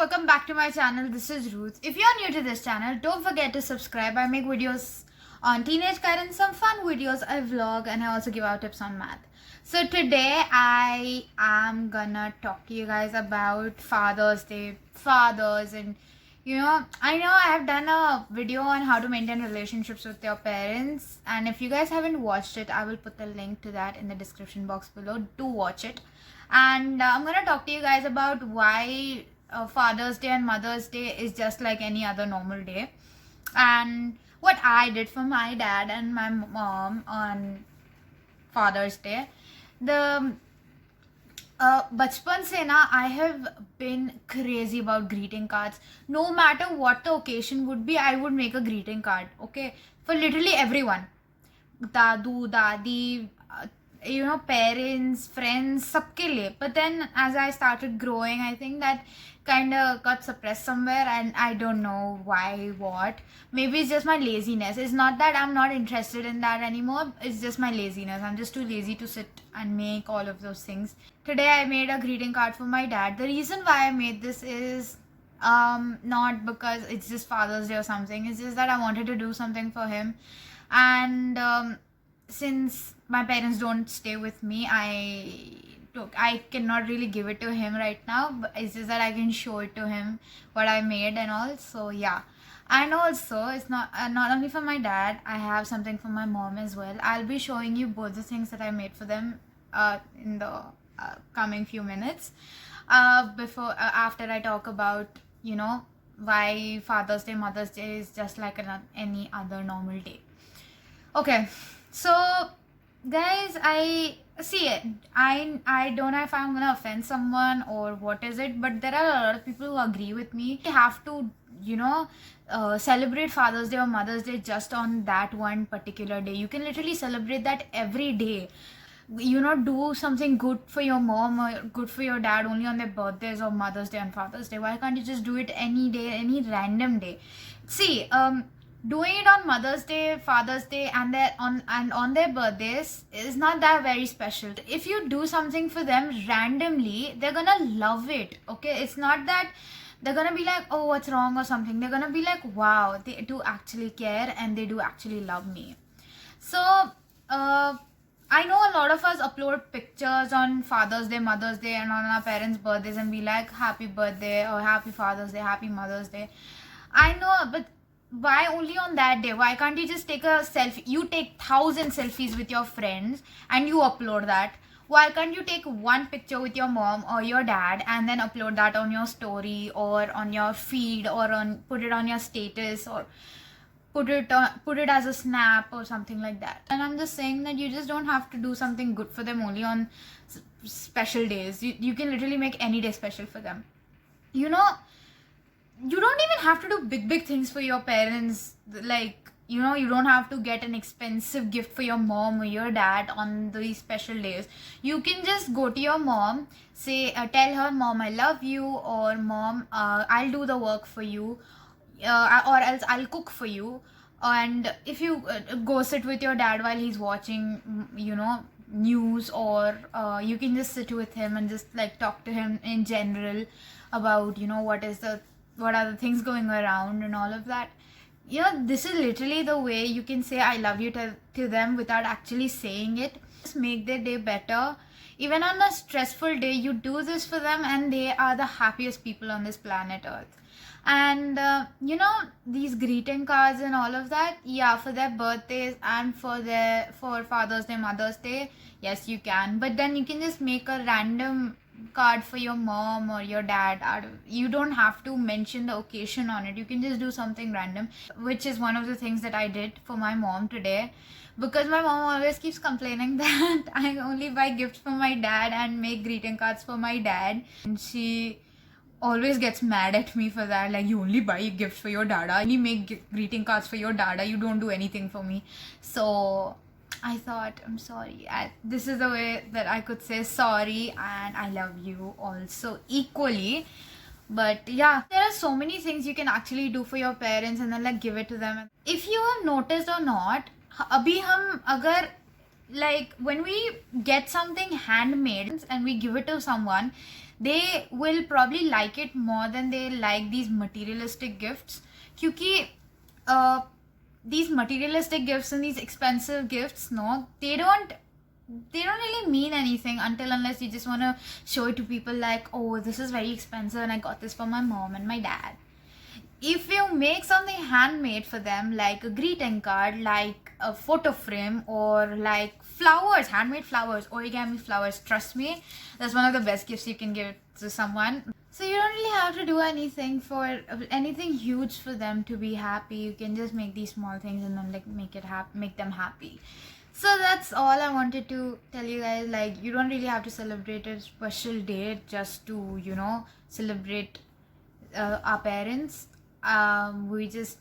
welcome back to my channel. This is Ruth. If you're new to this channel, don't forget to subscribe. I make videos on teenage guidance, some fun videos, I vlog, and I also give out tips on math. So today I am gonna talk to you guys about Father's Day, fathers, and I know I have done a video on how to maintain relationships with your parents, and if you guys haven't watched it, I will put the link to that in the description box below. Do watch it. And I'm gonna talk to you guys about why Father's Day and Mother's Day is just like any other normal day, and what I did for my dad and my mom on Father's Day. The बचपन से ना I have been crazy about greeting cards. No matter what the occasion would be, I would make a greeting card, okay, for literally everyone. Dadu, dadi, parents, friends, सबके लिए. But then as I started growing, I think that kind of got suppressed somewhere, and I don't know why, what. Maybe it's just my laziness. It's not that I'm not interested in that anymore. It's just my laziness. I'm just too lazy to sit and make all of those things. Today I made a greeting card for my dad. The reason why I made this is not because it's just Father's Day or something. It's just that I wanted to do something for him. And since my parents don't stay with me, I cannot really give it to him right now, but it's just that I can show it to him what I made and all. So yeah, and also it's not only for my dad. I have something for my mom as well. I'll be showing you both the things that I made for them in the coming few minutes. After I talk about why Father's Day, Mother's Day is just like any other normal day. Okay, so guys, I don't know if I'm gonna offend someone or what is it, but there are a lot of people who agree with me. You have to celebrate Father's Day or Mother's Day just on that one particular day. You can literally celebrate that every day. Do something good for your mom or good for your dad only on their birthdays or Mother's Day and Father's Day. Why can't you just do it any day, any random day? See, doing it on Mother's Day, Father's Day, and on their birthdays is not that very special. If you do something for them randomly, they're gonna love it. Okay, it's not that they're gonna be like, oh, what's wrong or something. They're gonna be like, wow, they do actually care and they do actually love me. So I know a lot of us upload pictures on Father's Day, Mother's Day, and on our parents' birthdays and be like, happy birthday or happy Father's Day, happy Mother's Day. I know, but why only on that day? Why can't you just take a selfie? You take 1,000 selfies with your friends and you upload that. Why can't you take one picture with your mom or your dad and then upload that on your story or on your feed or put it on your status or put it as a snap or something like that? And I'm just saying that you just don't have to do something good for them only on special days. You can literally make any day special for them. You don't even have to do big things for your parents. Like, you don't have to get an expensive gift for your mom or your dad on these special days. You can just go to your mom, say, tell her, Mom, I love you, or Mom, I'll do the work for you, or else I'll cook for you. And if you go sit with your dad while he's watching, news, or you can just sit with him and just like talk to him in general about what are the things going around and all of that. This is literally the way you can say I love you to them without actually saying it. Just make their day better. Even on a stressful day, you do this for them and they are the happiest people on this planet Earth. And these greeting cards and all of that, yeah, for their birthdays and for Father's Day, Mother's Day, yes, you can. But then you can just make a random card for your mom or your dad. You don't have to mention the occasion on it. You can just do something random, which is one of the things that I did for my mom today, because my mom always keeps complaining that I only buy gifts for my dad and make greeting cards for my dad, and she always gets mad at me for that. Like, you only buy gifts for your dada, you only make greeting cards for your dada, you don't do anything for me. So I thought, I'm sorry. This is the way that I could say sorry and I love you also equally. But yeah, there are so many things you can actually do for your parents and then like give it to them. If you have noticed or not, abhi hum agar like when we get something handmade and we give it to someone, they will probably like it more than they like these materialistic gifts. Kyuki these materialistic gifts and these expensive gifts, no, they don't really mean anything until unless you just want to show it to people like, oh, this is very expensive and I got this for my mom and my dad. If you make something handmade for them, like a greeting card, like a photo frame, or like flowers, handmade flowers, origami flowers, trust me, that's one of the best gifts you can give to someone. So you don't really have to do anything huge for them to be happy. You can just make these small things and then like make them happy. So that's all I wanted to tell you guys. Like, you don't really have to celebrate a special day just to, celebrate our parents. We just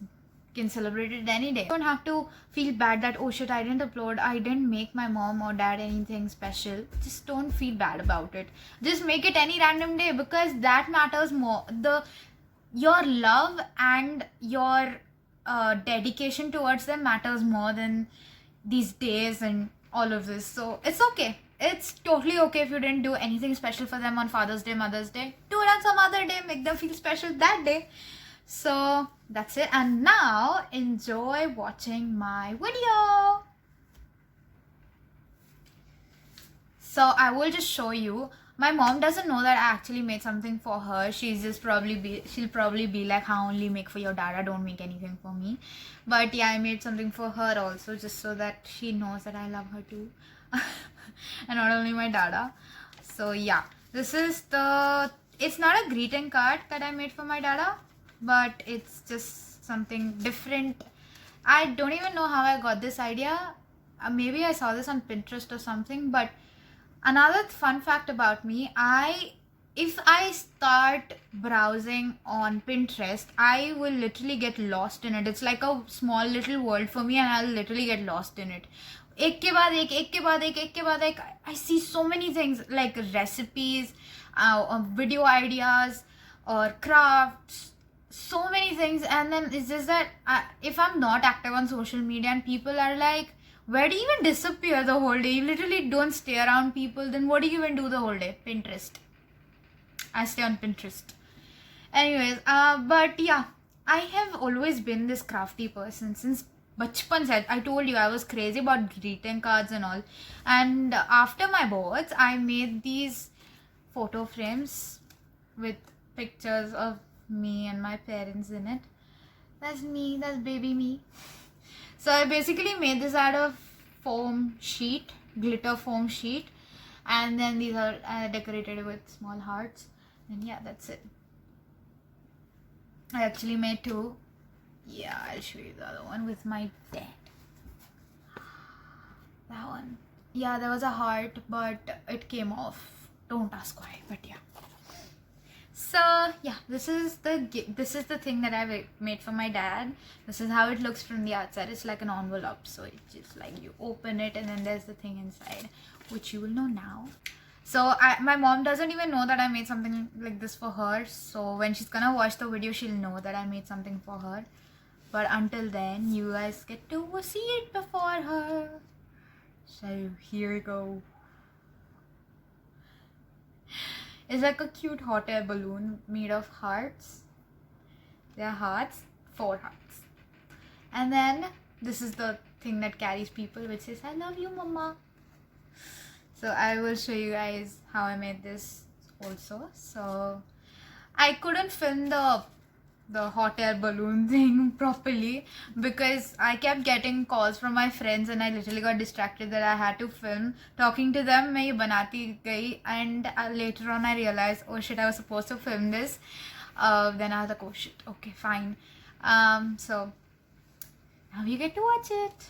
can celebrate it any day. You don't have to feel bad that, oh shit, I didn't upload, I didn't make my mom or dad anything special. Just don't feel bad about it. Just make it any random day, because that matters more. Your love and your dedication towards them matters more than these days and all of this. So it's okay. It's totally okay if you didn't do anything special for them on Father's Day, Mother's Day. Do it on some other day. Make them feel special that day. So that's it. And now enjoy watching my video. So I will just show you. My mom doesn't know that I actually made something for her. She'll probably be like, "How only make for your dad? I don't make anything for me." But yeah, I made something for her also, just so that she knows that I love her too, and not only my dada. So yeah, this is it's not a greeting card that I made for my dada, but it's just something different. I don't even know how I got this idea. Maybe I saw this on Pinterest or something. But another fun fact about me, if I start browsing on Pinterest, I will literally get lost in it. It's like a small little world for me, and I'll literally get lost in it. एक के बाद एक, I see so many things like recipes, video ideas, or crafts, so many things. And then it's just that if I'm not active on social media and people are like, where do you even disappear the whole day? You literally don't stay around people. Then what do you even do the whole day? Pinterest. I stay on Pinterest. Anyways, but yeah, I have always been this crafty person since bachpan se. I told you I was crazy about greeting cards and all. And after my boards, I made these photo frames with pictures of me and my parents in it. That's me. That's baby me. So I basically made this out of foam sheet, glitter foam sheet, and then these are decorated with small hearts. And yeah, that's it. I actually made two. Yeah, I'll show you the other one with my dad. That one. Yeah, there was a heart, but it came off. Don't ask why, but yeah. So yeah, this is the thing that I made for my dad. This is how it looks from the outside. It's like an envelope, so it's just like you open it and then there's the thing inside, which you will know now. So my mom doesn't even know that I made something like this for her. So when she's gonna watch the video, she'll know that I made something for her. But until then, you guys get to see it before her. So here we go. It's like a cute hot air balloon made of hearts. They're hearts, 4 hearts. And then this is the thing that carries people, which says, "I love you, mama." So I will show you guys how I made this also. So I couldn't film the hot air balloon thing properly because I kept getting calls from my friends and I literally got distracted that I had to film. Talking to them, मैं ये बनाती गई, and later on I realized, oh shit, I was supposed to film this. Then I was like, oh shit, okay, fine. So now you get to watch it.